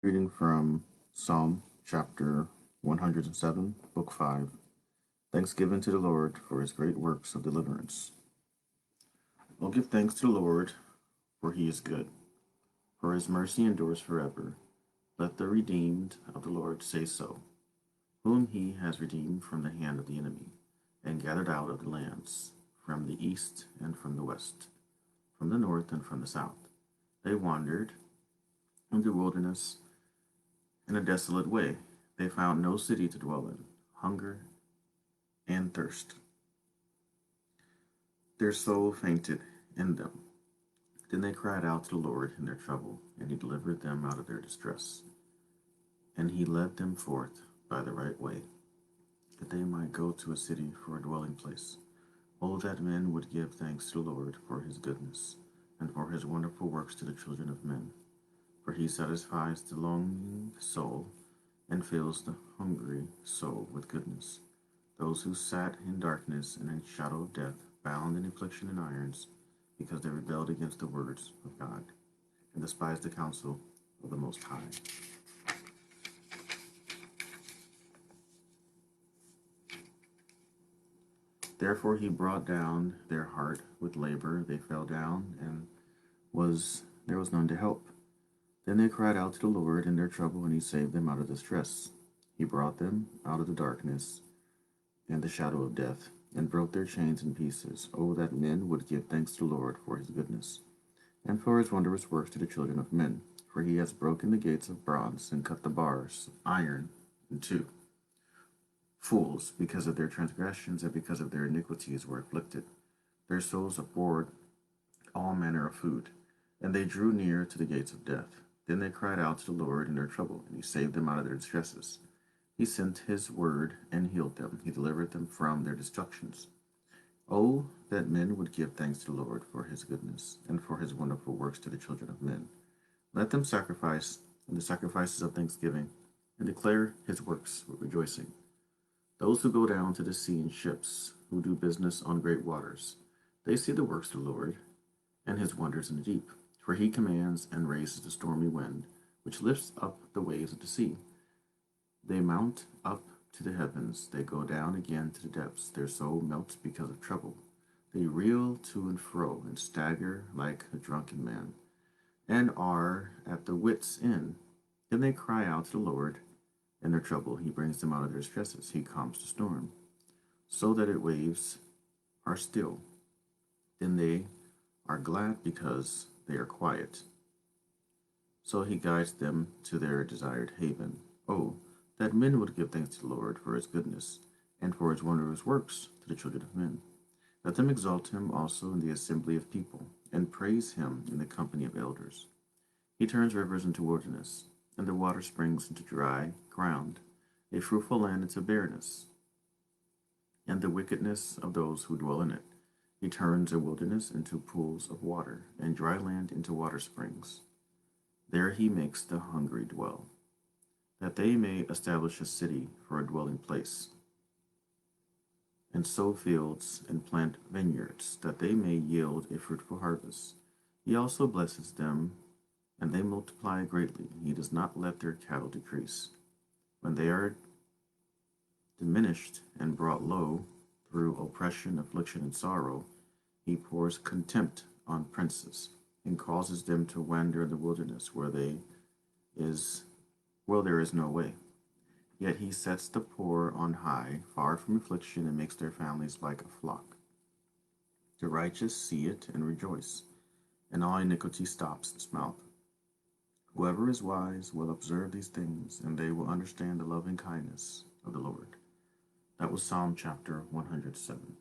Reading from Psalm chapter 107, Book 5. Thanksgiving to the Lord for his great works of deliverance. Oh, give thanks to the Lord, for he is good, for his mercy endures forever. Let the redeemed of the Lord say so, whom he has redeemed from the hand of the enemy, and gathered out of the lands, from the east and from the west, from the north and from the south. They wandered in the wilderness in a desolate way. They found no city to dwell in. Hunger and thirst. Their soul fainted in them. Then they cried out to the Lord in their trouble, and he delivered them out of their distress. And he led them forth by the right way, that they might go to a city for a dwelling place. Oh, that men would give thanks to the Lord for his goodness, and for his wonderful works to the children of men. For he satisfies the longing soul, and fills the hungry soul with goodness. Those who sat in darkness and in shadow of death, bound in affliction and irons, because they rebelled against the words of God, and despised the counsel of the Most High. Therefore he brought down their heart with labor. They fell down, and there was none to help. Then they cried out to the Lord in their trouble, and he saved them out of distress. He brought them out of the darkness and the shadow of death, and broke their chains in pieces. Oh, that men would give thanks to the Lord for his goodness, and for his wondrous works to the children of men. For he has broken the gates of bronze, and cut the bars of iron in two. Fools, because of their transgressions and because of their iniquities, were afflicted. Their souls abhorred all manner of food, and they drew near to the gates of death. Then they cried out to the Lord in their trouble, and he saved them out of their distresses. He sent his word and healed them. He delivered them from their destructions. Oh, that men would give thanks to the Lord for his goodness, and for his wonderful works to the children of men. Let them sacrifice in the sacrifices of thanksgiving, and declare his works with rejoicing. Those who go down to the sea in ships, who do business on great waters, they see the works of the Lord, and his wonders in the deep. For he commands and raises the stormy wind, which lifts up the waves of the sea. They mount up to the heavens, they go down again to the depths. Their soul melts because of trouble. They reel to and fro, and stagger like a drunken man, and are at the wits' end. Then they cry out to the Lord in their trouble. He brings them out of their stresses. He calms the storm, so that its waves are still. Then they are glad because they are quiet. So he guides them to their desired haven. Oh, that men would give thanks to the Lord for his goodness, and for his wondrous works to the children of men. Let them exalt him also in the assembly of people, and praise him in the company of elders. He turns rivers into wilderness, and the water springs into dry ground, a fruitful land into barrenness, and the wickedness of those who dwell in it. He turns a wilderness into pools of water, and dry land into water springs. There he makes the hungry dwell, that they may establish a city for a dwelling place, and sow fields and plant vineyards, that they may yield a fruitful harvest. He also blesses them, and they multiply greatly. He does not let their cattle decrease. When they are diminished and brought low through oppression, affliction, and sorrow, he pours contempt on princes, and causes them to wander in the wilderness is where there is no way. Yet he sets the poor on high, far from affliction, and makes their families like a flock. The righteous see it and rejoice, and all iniquity stops its mouth. Whoever is wise will observe these things, and they will understand the loving kindness of the Lord. That was Psalm chapter 107.